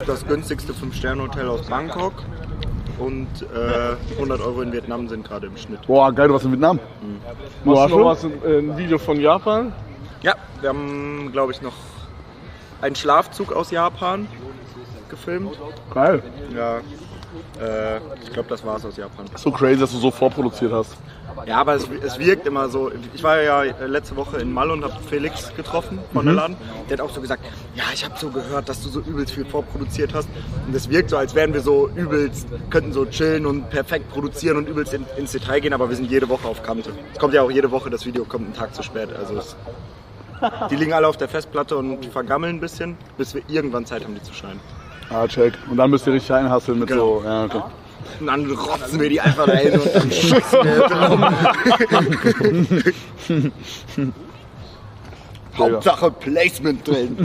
das günstigste 5-Sterne-Hotel aus Bangkok und 100 € in Vietnam sind gerade im Schnitt. Boah, geil, du warst in Vietnam. Machst du noch was, ein Video von Japan? Ja, wir haben, glaube ich, noch einen Schlafzug aus Japan gefilmt. Geil. Ja, ich glaube, das war's aus Japan. So crazy, dass du so vorproduziert hast. Ja, aber es wirkt immer so. Ich war ja letzte Woche in Malle und habe Felix getroffen von der Laden. Der hat auch so gesagt, ja, ich habe so gehört, dass du so übelst viel vorproduziert hast. Und es wirkt so, als wären wir so übelst, könnten so chillen und perfekt produzieren und übelst ins Detail gehen, aber wir sind jede Woche auf Kante. Es kommt ja auch jede Woche, das Video kommt einen Tag zu spät. Also die liegen alle auf der Festplatte und gammeln ein bisschen, bis wir irgendwann Zeit haben, die zu schneiden. Ah, check. Und dann müsst ihr richtig reinhasseln mit Genau. so. Ja, okay. Und dann rotzen wir die einfach dahin und dann schießen wir drauf. Hauptsache Placement drin.